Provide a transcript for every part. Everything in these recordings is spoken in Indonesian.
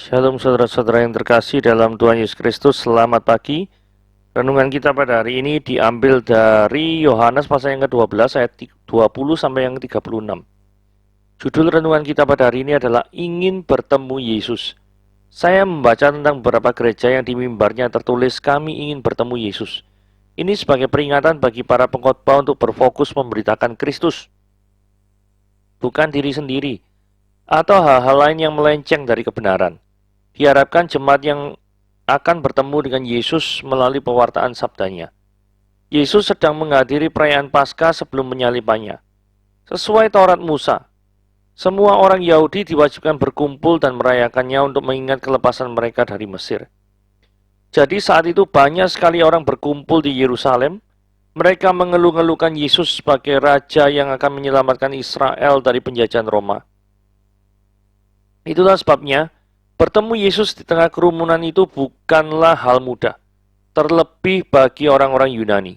Shalom saudara-saudara yang terkasih dalam Tuhan Yesus Kristus, selamat pagi. Renungan kita pada hari ini diambil dari Yohanes pasal yang ke-12 ayat 20 sampai yang ke-36. Judul renungan kita pada hari ini adalah Ingin Bertemu Yesus. Saya membaca tentang beberapa gereja yang di mimbarnya tertulis Kami ingin bertemu Yesus. Ini sebagai peringatan bagi para pengkhotbah untuk berfokus memberitakan Kristus, bukan diri sendiri atau hal-hal lain yang melenceng dari kebenaran. Diharapkan jemaat yang akan bertemu dengan Yesus melalui pewartaan sabdanya. Yesus sedang menghadiri perayaan Paskah sebelum menyalibannya. Sesuai Taurat Musa, semua orang Yahudi diwajibkan berkumpul dan merayakannya untuk mengingat kelepasan mereka dari Mesir. Jadi saat itu banyak sekali orang berkumpul di Yerusalem. Mereka mengeluh-ngeluhkan Yesus sebagai raja yang akan menyelamatkan Israel dari penjajahan Roma. Itulah sebabnya bertemu Yesus di tengah kerumunan itu bukanlah hal mudah, terlebih bagi orang-orang Yunani.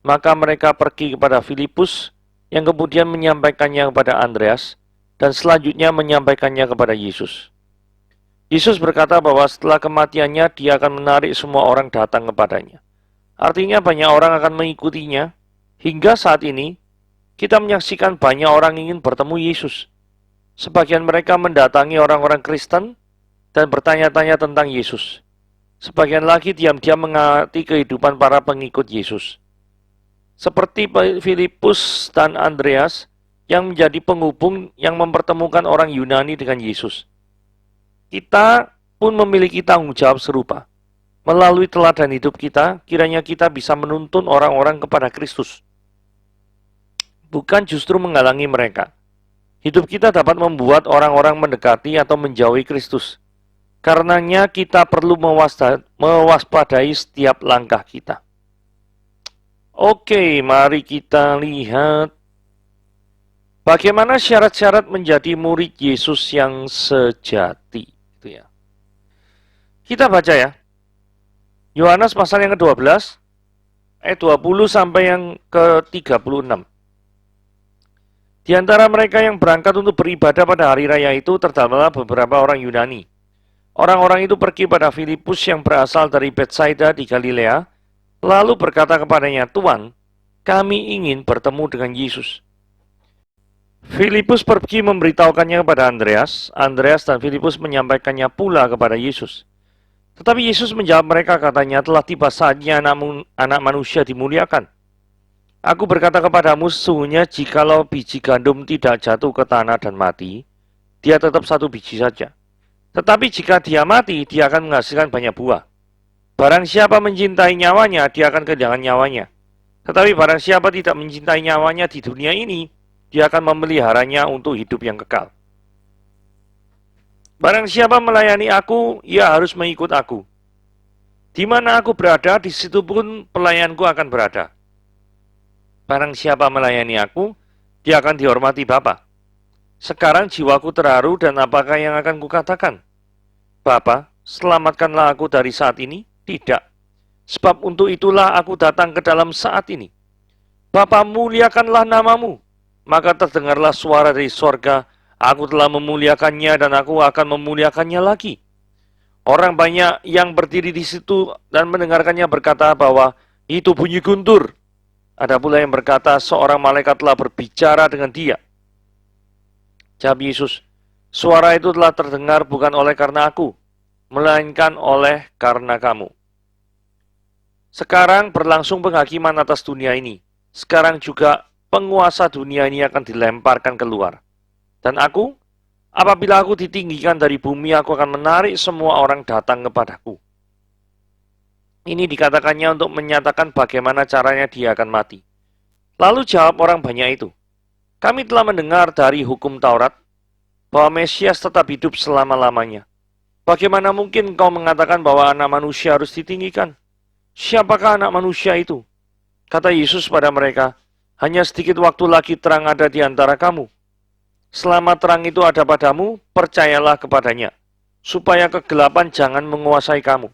Maka mereka pergi kepada Filipus, yang kemudian menyampaikannya kepada Andreas, dan selanjutnya menyampaikannya kepada Yesus. Yesus berkata bahwa setelah kematiannya, dia akan menarik semua orang datang kepadanya. Artinya banyak orang akan mengikutinya. Hingga saat ini, kita menyaksikan banyak orang ingin bertemu Yesus. Sebagian mereka mendatangi orang-orang Kristen dan bertanya-tanya tentang Yesus. Sebagian lagi diam-diam mengerti kehidupan para pengikut Yesus. Seperti Filipus dan Andreas yang menjadi penghubung yang mempertemukan orang Yunani dengan Yesus. Kita pun memiliki tanggung jawab serupa. Melalui teladan hidup kita, kiranya kita bisa menuntun orang-orang kepada Kristus, bukan justru menghalangi mereka. Hidup kita dapat membuat orang-orang mendekati atau menjauhi Kristus. Karenanya kita perlu mewaspadai setiap langkah kita. Oke, mari kita lihat bagaimana syarat-syarat menjadi murid Yesus yang sejati. Itu ya. Kita baca ya. Yohanes pasal yang ke-12, ayat 20 sampai yang ke-36. Di antara mereka yang berangkat untuk beribadah pada hari raya itu terdapatlah beberapa orang Yunani. Orang-orang itu pergi pada Filipus yang berasal dari Betsaida di Galilea, lalu berkata kepadanya, Tuan, kami ingin bertemu dengan Yesus. Filipus pergi memberitahukannya kepada Andreas. Andreas dan Filipus menyampaikannya pula kepada Yesus. Tetapi Yesus menjawab mereka, katanya, telah tiba saatnya anak manusia dimuliakan. Aku berkata kepadamu, sesungguhnya jikalau biji gandum tidak jatuh ke tanah dan mati, dia tetap satu biji saja. Tetapi jika dia mati, dia akan menghasilkan banyak buah. Barang siapa mencintai nyawanya, dia akan kehilangan nyawanya. Tetapi barang siapa tidak mencintai nyawanya di dunia ini, dia akan memeliharanya untuk hidup yang kekal. Barang siapa melayani aku, ia harus mengikut aku. Di mana aku berada, di situ pun pelayanku akan berada. Barang siapa melayani aku, dia akan dihormati Bapa. Sekarang jiwaku terharu dan apakah yang akan kukatakan? Bapa, selamatkanlah aku dari saat ini? Tidak. Sebab untuk itulah aku datang ke dalam saat ini. Bapa, muliakanlah namamu. Maka terdengarlah suara dari sorga, aku telah memuliakannya dan aku akan memuliakannya lagi. Orang banyak yang berdiri di situ dan mendengarkannya berkata bahwa itu bunyi guntur. Ada pula yang berkata seorang malaikat telah berbicara dengan dia. Jawab Yesus, suara itu telah terdengar bukan oleh karena aku, melainkan oleh karena kamu. Sekarang berlangsung penghakiman atas dunia ini. Sekarang juga penguasa dunia ini akan dilemparkan keluar. Dan aku, apabila aku ditinggikan dari bumi, aku akan menarik semua orang datang kepadaku. Ini dikatakannya untuk menyatakan bagaimana caranya dia akan mati. Lalu jawab orang banyak itu, kami telah mendengar dari hukum Taurat bahwa Mesias tetap hidup selama-lamanya. Bagaimana mungkin kau mengatakan bahwa anak manusia harus ditinggikan? Siapakah anak manusia itu? Kata Yesus pada mereka, hanya sedikit waktu lagi terang ada di antara kamu. Selama terang itu ada padamu, percayalah kepadanya, supaya kegelapan jangan menguasai kamu.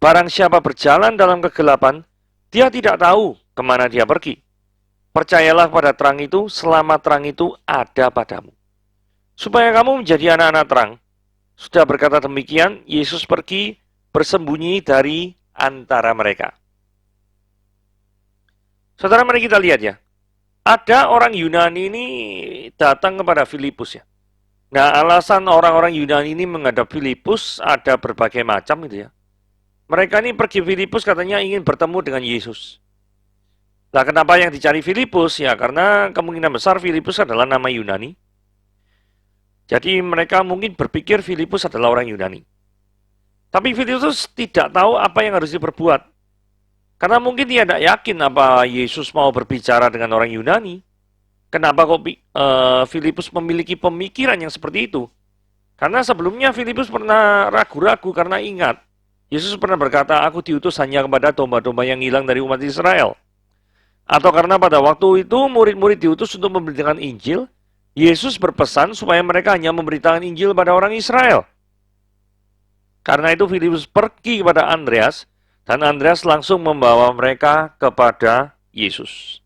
Barang siapa berjalan dalam kegelapan, dia tidak tahu kemana dia pergi. Percayalah pada terang itu selama terang itu ada padamu. Supaya kamu menjadi anak-anak terang, Sudah berkata demikian, Yesus pergi bersembunyi dari antara mereka. Saudara, mari kita lihat ya. Ada orang Yunani ini datang kepada Filipus ya. Nah, alasan orang-orang Yunani ini menghadap Filipus ada berbagai macam gitu ya. Mereka ini pergi Filipus katanya ingin bertemu dengan Yesus. Nah, kenapa yang dicari Filipus? Ya, karena kemungkinan besar Filipus adalah nama Yunani. Jadi mereka mungkin berpikir Filipus adalah orang Yunani. Tapi Filipus tidak tahu apa yang harus diperbuat. Karena mungkin dia tidak yakin apa Yesus mau berbicara dengan orang Yunani. Kenapa kok Filipus memiliki pemikiran yang seperti itu? Karena sebelumnya Filipus pernah ragu-ragu karena ingat, Yesus pernah berkata, aku diutus hanya kepada domba-domba yang hilang dari umat Israel. Atau karena pada waktu itu murid-murid diutus untuk memberitakan Injil, Yesus berpesan supaya mereka hanya memberitakan Injil pada orang Israel. Karena itu Filipus pergi kepada Andreas, dan Andreas langsung membawa mereka kepada Yesus.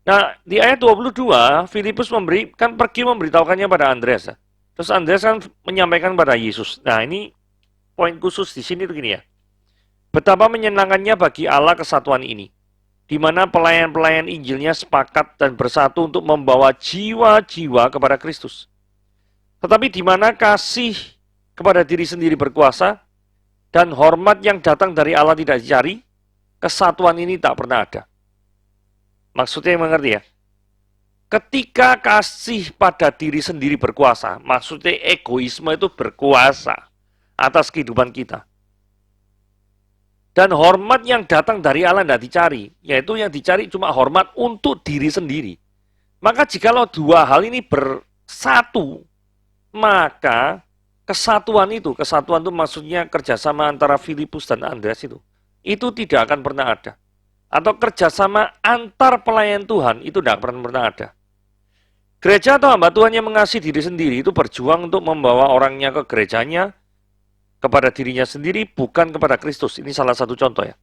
Nah, di ayat 22, Filipus pergi memberitahukannya pada Andreas. Terus Andreas kan menyampaikan pada Yesus. Nah, ini poin khusus di sini tuh gini ya. Betapa menyenangkannya bagi Allah kesatuan ini, di mana pelayan-pelayan Injilnya sepakat dan bersatu untuk membawa jiwa-jiwa kepada Kristus. Tetapi di mana kasih kepada diri sendiri berkuasa, dan hormat yang datang dari Allah tidak dicari, kesatuan ini tak pernah ada. Maksudnya mengerti ya? Ketika kasih pada diri sendiri berkuasa, maksudnya egoisme itu berkuasa atas kehidupan kita. Dan hormat yang datang dari Allah tidak dicari, yaitu yang dicari cuma hormat untuk diri sendiri. Maka jikalau dua hal ini bersatu, maka kesatuan itu maksudnya kerjasama antara Filipus dan Andreas itu tidak akan pernah ada. Atau kerjasama antar pelayan Tuhan itu tidak pernah ada. Gereja atau hamba Tuhan yang mengasihi diri sendiri itu berjuang untuk membawa orangnya ke gerejanya, kepada dirinya sendiri, bukan kepada Kristus. Ini salah satu contoh ya.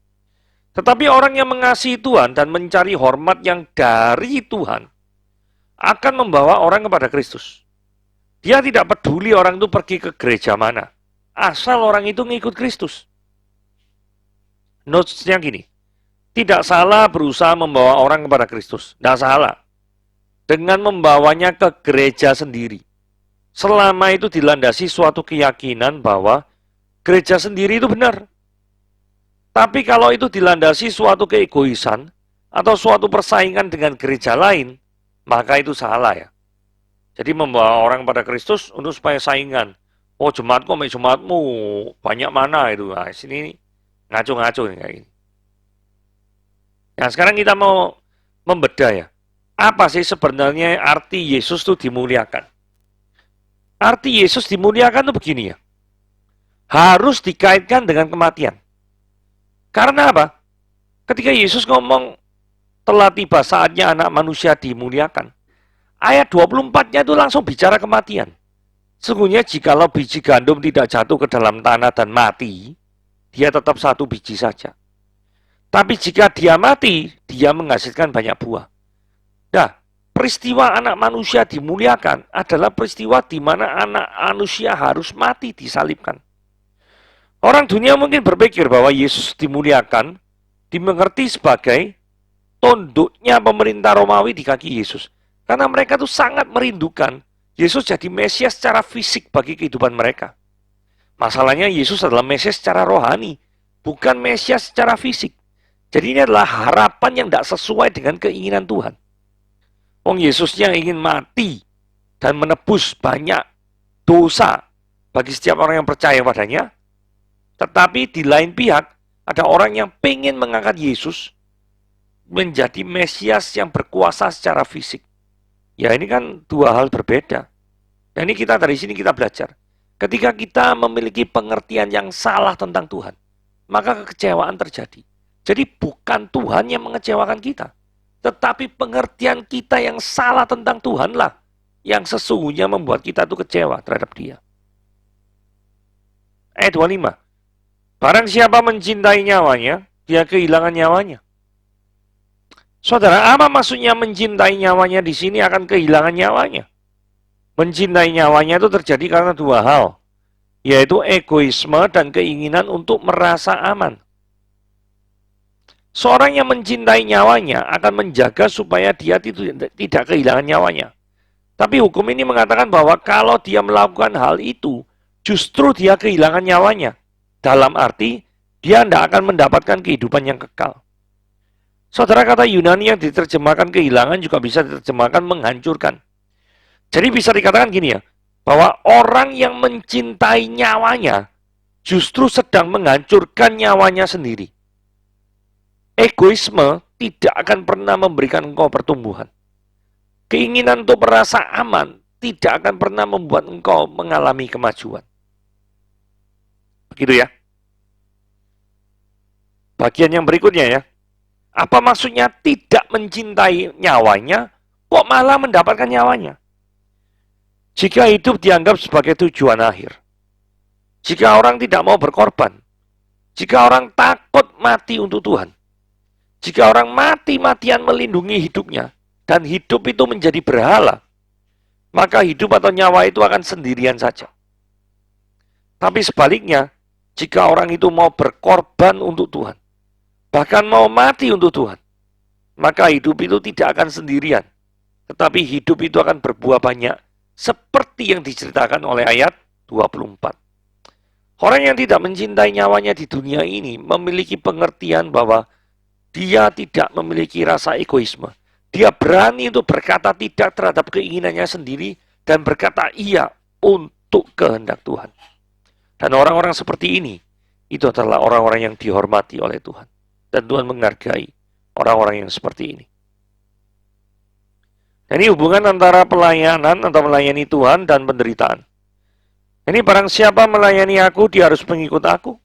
Tetapi orang yang mengasihi Tuhan dan mencari hormat yang dari Tuhan akan membawa orang kepada Kristus. Dia tidak peduli orang itu pergi ke gereja mana, asal orang itu ngikut Kristus. Notesnya gini, tidak salah berusaha membawa orang kepada Kristus. Tidak salah. Dengan membawanya ke gereja sendiri. Selama itu dilandasi suatu keyakinan bahwa gereja sendiri itu benar. Tapi kalau itu dilandasi suatu keegoisan atau suatu persaingan dengan gereja lain, maka itu salah ya. Jadi membawa orang pada Kristus untuk supaya saingan. Oh, jemaatku sama jemaatmu banyak mana itu. Nah, sini ngaco-ngaco nih kayak gini. Nah, sekarang kita mau membedah ya. Apa sih sebenarnya arti Yesus itu dimuliakan? Arti Yesus dimuliakan itu begini ya. Harus dikaitkan dengan kematian. Karena apa? Ketika Yesus ngomong telah tiba saatnya anak manusia dimuliakan, ayat 24-nya itu langsung bicara kematian. Sesungguhnya jikalau biji gandum tidak jatuh ke dalam tanah dan mati, dia tetap satu biji saja. Tapi jika dia mati, dia menghasilkan banyak buah. Nah, peristiwa anak manusia dimuliakan adalah peristiwa di mana anak manusia harus mati disalibkan. Orang dunia mungkin berpikir bahwa Yesus dimuliakan, dimengerti sebagai tunduknya pemerintah Romawi di kaki Yesus. Karena mereka tuh sangat merindukan Yesus jadi Mesias secara fisik bagi kehidupan mereka. Masalahnya Yesus adalah Mesias secara rohani, bukan Mesias secara fisik. Jadi ini adalah harapan yang tidak sesuai dengan keinginan Tuhan. Yesus yang ingin mati dan menebus banyak dosa bagi setiap orang yang percaya padanya. Tetapi di lain pihak, ada orang yang pengen mengangkat Yesus menjadi Mesias yang berkuasa secara fisik. Ya ini kan dua hal berbeda. Dan ini dari sini kita belajar. Ketika kita memiliki pengertian yang salah tentang Tuhan, maka kekecewaan terjadi. Jadi bukan Tuhan yang mengecewakan kita, tetapi pengertian kita yang salah tentang Tuhanlah yang sesungguhnya membuat kita itu kecewa terhadap Dia. Ayat 25. Barang siapa mencintai nyawanya, dia kehilangan nyawanya. Saudara, apa maksudnya mencintai nyawanya di sini akan kehilangan nyawanya? Mencintai nyawanya itu terjadi karena dua hal. yaitu egoisme dan keinginan untuk merasa aman. Seorang yang mencintai nyawanya akan menjaga supaya dia tidak kehilangan nyawanya. Tapi hukum ini mengatakan bahwa kalau dia melakukan hal itu, justru dia kehilangan nyawanya. Dalam arti, dia tidak akan mendapatkan kehidupan yang kekal. Saudara, kata Yunani yang diterjemahkan kehilangan juga bisa diterjemahkan menghancurkan. Jadi bisa dikatakan gini ya, bahwa orang yang mencintai nyawanya justru sedang menghancurkan nyawanya sendiri. Egoisme tidak akan pernah memberikan engkau pertumbuhan. Keinginan untuk merasa aman tidak akan pernah membuat engkau mengalami kemajuan. Begitu ya. Bagian yang berikutnya ya. Apa maksudnya tidak mencintai nyawanya, kok malah mendapatkan nyawanya? Jika hidup dianggap sebagai tujuan akhir, jika orang tidak mau berkorban, jika orang takut mati untuk Tuhan, jika orang mati-matian melindungi hidupnya, dan hidup itu menjadi berhala, maka hidup atau nyawa itu akan sendirian saja. Tapi sebaliknya, jika orang itu mau berkorban untuk Tuhan, bahkan mau mati untuk Tuhan, maka hidup itu tidak akan sendirian, tetapi hidup itu akan berbuah banyak, seperti yang diceritakan oleh ayat 24. Orang yang tidak mencintai nyawanya di dunia ini memiliki pengertian bahwa dia tidak memiliki rasa egoisme. Dia berani untuk berkata tidak terhadap keinginannya sendiri dan berkata iya untuk kehendak Tuhan. Dan orang-orang seperti ini, itu adalah orang-orang yang dihormati oleh Tuhan. Dan Tuhan menghargai orang-orang yang seperti ini. Ini hubungan antara pelayanan atau melayani Tuhan dan penderitaan. Ini barang siapa melayani aku, dia harus mengikut aku.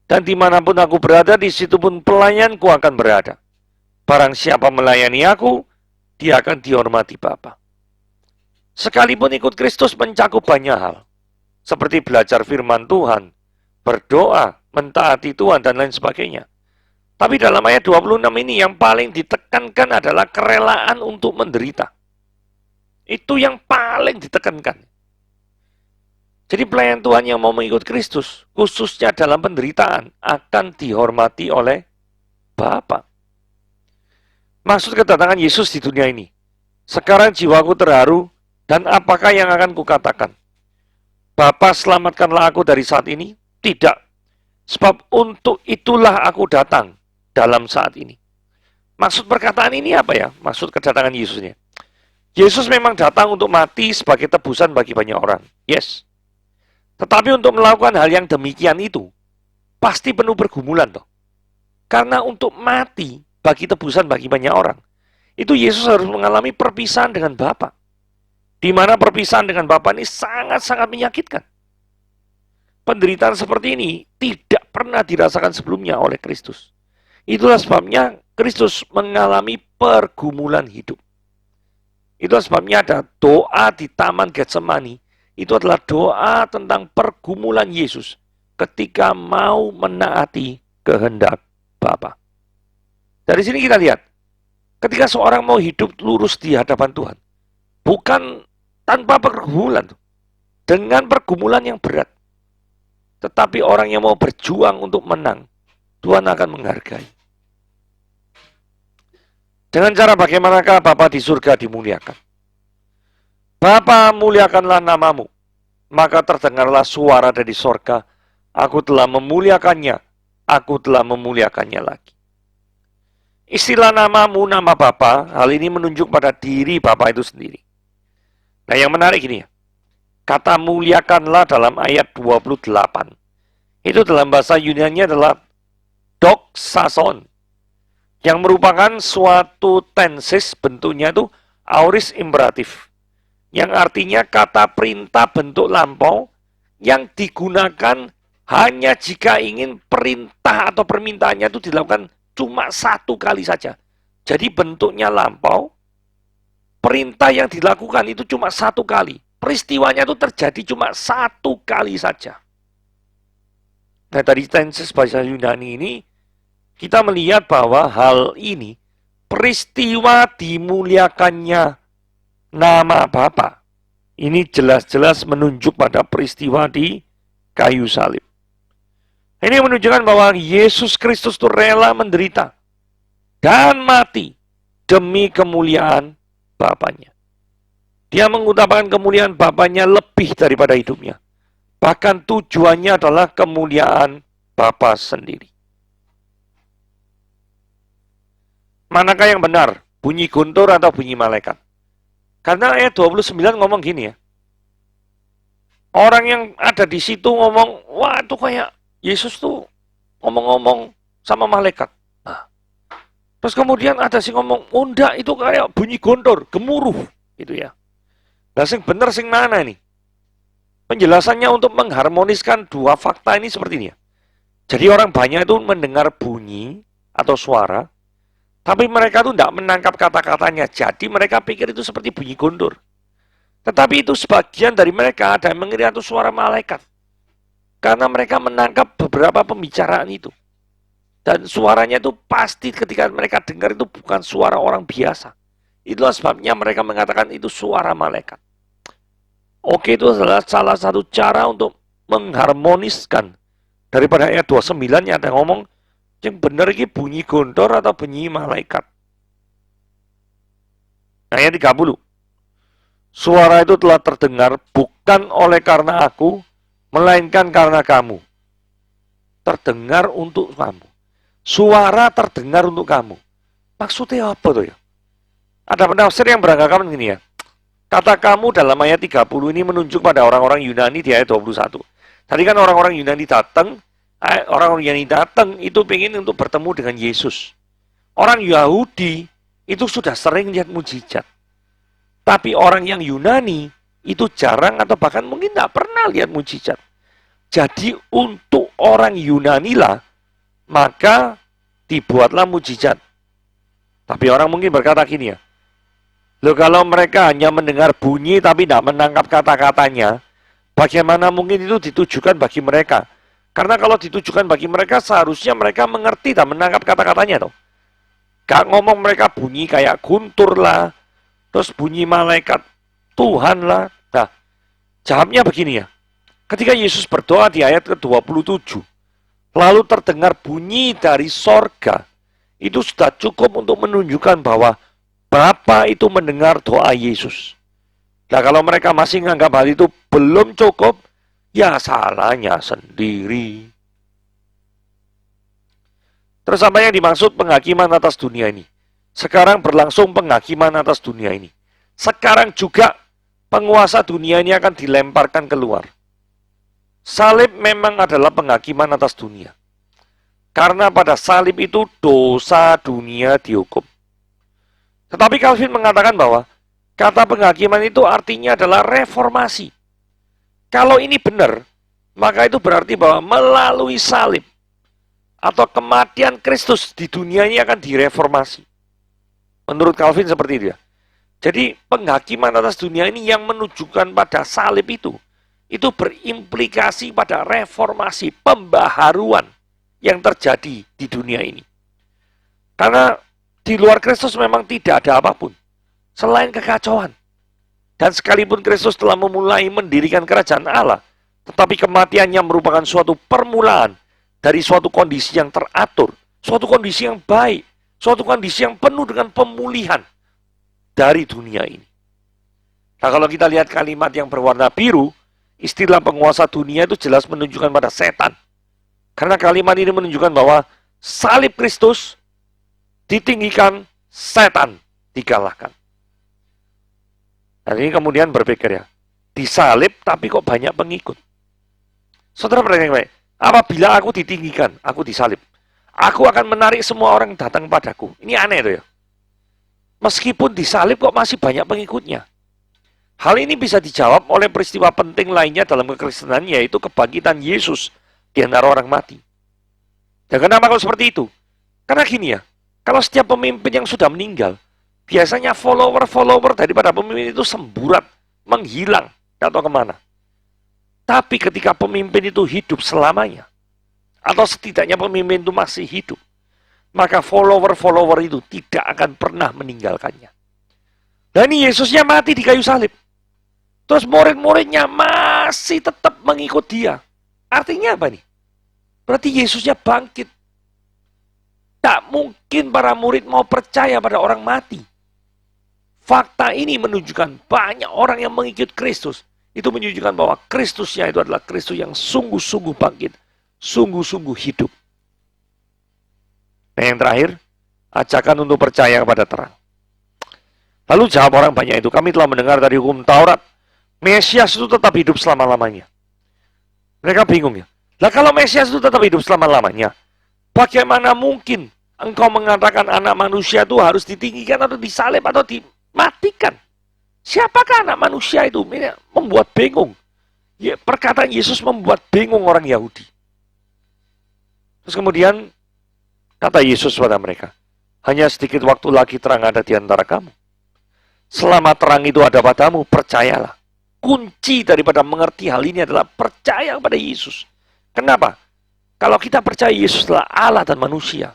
Dan dimanapun aku berada, di situ pun pelayanku akan berada. Barang siapa melayani aku, dia akan dihormati Bapa. Sekalipun ikut Kristus mencakup banyak hal. Seperti belajar firman Tuhan, berdoa, mentaati Tuhan, dan lain sebagainya. Tapi dalam ayat 26 ini yang paling ditekankan adalah kerelaan untuk menderita. Itu yang paling ditekankan. Jadi pelayan Tuhan yang mau mengikut Kristus, khususnya dalam penderitaan, akan dihormati oleh Bapa. Maksud kedatangan Yesus di dunia ini, sekarang jiwaku terharu, dan apakah yang akan kukatakan? Bapa, selamatkanlah aku dari saat ini? Tidak. Sebab untuk itulah aku datang dalam saat ini. Maksud perkataan ini apa ya? Maksud kedatangan Yesusnya. Yesus memang datang untuk mati sebagai tebusan bagi banyak orang. Yes. Tetapi untuk melakukan hal yang demikian itu, pasti penuh pergumulan toh. Karena untuk mati bagi tebusan bagi banyak orang, itu Yesus harus mengalami perpisahan dengan Bapa. Di mana perpisahan dengan Bapa ini sangat-sangat menyakitkan. Penderitaan seperti ini tidak pernah dirasakan sebelumnya oleh Kristus. Itulah sebabnya Kristus mengalami pergumulan hidup. Itulah sebabnya ada doa di Taman Getsemani. Itu adalah doa tentang pergumulan Yesus ketika mau menaati kehendak Bapa. Dari sini kita lihat, ketika seorang mau hidup lurus di hadapan Tuhan, bukan tanpa pergumulan, dengan pergumulan yang berat. Tetapi orang yang mau berjuang untuk menang, Tuhan akan menghargai. Dengan cara bagaimanakah Bapa di surga dimuliakan? Bapa, muliakanlah namamu. Maka terdengarlah suara dari surga, aku telah memuliakannya, aku telah memuliakannya lagi. Istilah namamu, nama Bapa, hal ini menunjuk pada diri Bapa itu sendiri. Nah yang menarik ini ya, kata muliakanlah dalam ayat 28. Itu dalam bahasa Yunani adalah doxason, yang merupakan suatu tenses, bentuknya itu aorist imperatif, yang artinya kata perintah bentuk lampau yang digunakan hanya jika ingin perintah atau permintaannya itu dilakukan cuma satu kali saja. Jadi bentuknya lampau, perintah yang dilakukan itu cuma satu kali. Peristiwanya itu terjadi cuma satu kali saja. Nah dari tenses bahasa Yunani ini, kita melihat bahwa hal ini, peristiwa dimuliakannya nama Bapa, ini jelas-jelas menunjuk pada peristiwa di kayu salib. Ini menunjukkan bahwa Yesus Kristus itu rela menderita dan mati demi kemuliaan Bapaknya. Dia mengutamakan kemuliaan Bapaknya lebih daripada hidupnya. Bahkan tujuannya adalah kemuliaan Bapa sendiri. Manakah yang benar? Bunyi guntur atau bunyi malaikat? Karena ayat 29 ngomong gini ya. Orang yang ada di situ ngomong, wah itu kayak Yesus tuh ngomong-ngomong sama malaikat. Nah, terus kemudian ada sih ngomong, oh enggak, itu kayak bunyi gontor, gemuruh. Gitu ya. Nah, sing bener sing mana nih? Penjelasannya untuk mengharmoniskan dua fakta ini seperti ini ya. Jadi orang banyak itu mendengar bunyi atau suara, tapi mereka tuh tidak menangkap kata-katanya. Jadi mereka pikir itu seperti bunyi guntur. Tetapi itu sebagian dari mereka ada yang mengira itu suara malaikat. Karena mereka menangkap beberapa pembicaraan itu. Dan suaranya itu pasti ketika mereka dengar itu bukan suara orang biasa. Itulah sebabnya mereka mengatakan itu suara malaikat. Oke, itu adalah salah satu cara untuk mengharmoniskan. Daripada ayat 29 yang ada ngomong, yang benar ini bunyi gontor atau bunyi malaikat. Ayat 30. Suara itu telah terdengar bukan oleh karena aku, melainkan karena kamu. Terdengar untuk kamu. Suara terdengar untuk kamu. Maksudnya apa tuh ya? Ada penafsir yang beranggapan gini ya. Kata kamu dalam ayat 30 ini menunjuk pada orang-orang Yunani di ayat 21. Tadi kan orang-orang Yunani datang itu ingin untuk bertemu dengan Yesus. Orang Yahudi itu sudah sering lihat mujizat. Tapi orang yang Yunani itu jarang atau bahkan mungkin tidak pernah lihat mujizat. Jadi untuk orang Yunani lah, maka dibuatlah mujizat. Tapi orang mungkin berkata gini ya, loh kalau mereka hanya mendengar bunyi tapi tidak menangkap kata-katanya, bagaimana mungkin itu ditujukan bagi mereka? Karena kalau ditujukan bagi mereka, seharusnya mereka mengerti dan menangkap kata-katanya. Toh. Gak ngomong mereka bunyi kayak guntur lah, terus bunyi malaikat Tuhan lah. Nah, jawabnya begini ya. Ketika Yesus berdoa di ayat ke-27, lalu terdengar bunyi dari sorga, itu sudah cukup untuk menunjukkan bahwa Bapa itu mendengar doa Yesus. Nah, kalau mereka masih menganggap hal itu belum cukup, ya salahnya sendiri. Terus apa yang dimaksud penghakiman atas dunia ini? Sekarang berlangsung penghakiman atas dunia ini. Sekarang juga penguasa dunia ini akan dilemparkan keluar. Salib memang adalah penghakiman atas dunia. Karena pada salib itu dosa dunia dihukum. Tetapi Calvin mengatakan bahwa kata penghakiman itu artinya adalah reformasi. Kalau ini benar, maka itu berarti bahwa melalui salib atau kematian Kristus di dunia ini akan direformasi. Menurut Calvin seperti itu ya. Jadi penghakiman atas dunia ini yang menunjukkan pada salib itu berimplikasi pada reformasi, pembaharuan yang terjadi di dunia ini. Karena di luar Kristus memang tidak ada apapun selain kekacauan. Dan sekalipun Kristus telah memulai mendirikan kerajaan Allah, tetapi kematiannya merupakan suatu permulaan dari suatu kondisi yang teratur, suatu kondisi yang baik, suatu kondisi yang penuh dengan pemulihan dari dunia ini. Nah, kalau kita lihat kalimat yang berwarna biru, istilah penguasa dunia itu jelas menunjukkan pada setan. Karena kalimat ini menunjukkan bahwa salib Kristus ditinggikan, setan dikalahkan. Dan ini kemudian berpikir ya, disalib tapi kok banyak pengikut. Saudara perhatikan baik, apabila aku ditinggikan, aku disalib, aku akan menarik semua orang datang padaku. Ini aneh itu ya. Meskipun disalib kok masih banyak pengikutnya. Hal ini bisa dijawab oleh peristiwa penting lainnya dalam kekristenan, yaitu kebangkitan Yesus di antara orang mati. Dan kenapa kalau seperti itu? Karena gini ya, kalau setiap pemimpin yang sudah meninggal, biasanya follower-follower daripada pemimpin itu semburat, menghilang, atau kemana. Tapi ketika pemimpin itu hidup selamanya, atau setidaknya pemimpin itu masih hidup, maka follower-follower itu tidak akan pernah meninggalkannya. Dan ini Yesusnya mati di kayu salib. Terus murid-muridnya masih tetap mengikut dia. Artinya apa nih? Berarti Yesusnya bangkit. Tak mungkin para murid mau percaya pada orang mati. Fakta ini menunjukkan banyak orang yang mengikut Kristus. Itu menunjukkan bahwa Kristusnya itu adalah Kristus yang sungguh-sungguh bangkit. Sungguh-sungguh hidup. Nah yang terakhir, ajakan untuk percaya kepada terang. Lalu jawab orang banyak itu, kami telah mendengar dari hukum Taurat, Mesias itu tetap hidup selama-lamanya. Mereka bingung ya. Lah kalau Mesias itu tetap hidup selama-lamanya, bagaimana mungkin engkau mengatakan anak manusia itu harus ditinggikan atau disalib atau dimatikan? Siapakah anak manusia itu? Ini membuat bingung. Ya, perkataan Yesus membuat bingung orang Yahudi. Terus kemudian kata Yesus pada mereka, hanya sedikit waktu lagi terang ada di antara kamu. Selama terang itu ada padamu, percayalah. Kunci daripada mengerti hal ini adalah percaya kepada Yesus. Kenapa? Kalau kita percaya Yesus adalah Allah dan manusia,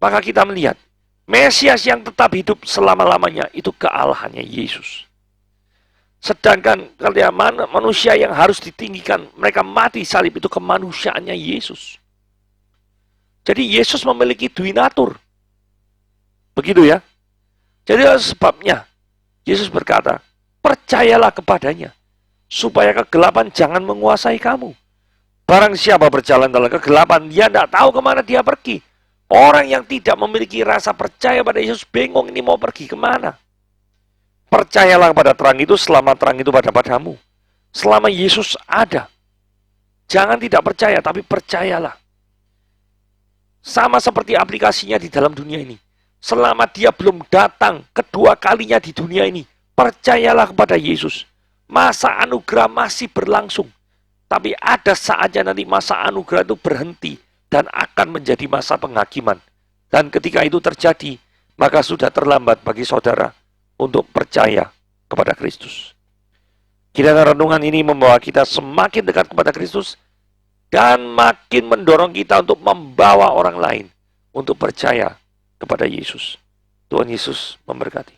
maka kita melihat Mesias yang tetap hidup selama-lamanya itu kealahannya Yesus. Sedangkan kalau manusia yang harus ditinggikan, mereka mati salib, itu kemanusiaannya Yesus. Jadi Yesus memiliki duinatur. Begitu ya. Jadi sebabnya Yesus berkata, percayalah kepadanya, supaya kegelapan jangan menguasai kamu. Barang siapa berjalan dalam kegelapan, dia tidak tahu kemana dia pergi. Orang yang tidak memiliki rasa percaya pada Yesus bingung ini mau pergi kemana. Percayalah kepada terang itu selama terang itu padamu. Selama Yesus ada. Jangan tidak percaya, tapi percayalah. Sama seperti aplikasinya di dalam dunia ini. Selama dia belum datang kedua kalinya di dunia ini, percayalah kepada Yesus. Masa anugerah masih berlangsung. Tapi ada saatnya nanti masa anugerah itu berhenti dan akan menjadi masa penghakiman. Dan ketika itu terjadi, maka sudah terlambat bagi saudara untuk percaya kepada Kristus. Kiranya renungan ini membawa kita semakin dekat kepada Kristus dan makin mendorong kita untuk membawa orang lain untuk percaya kepada Yesus. Tuhan Yesus memberkati.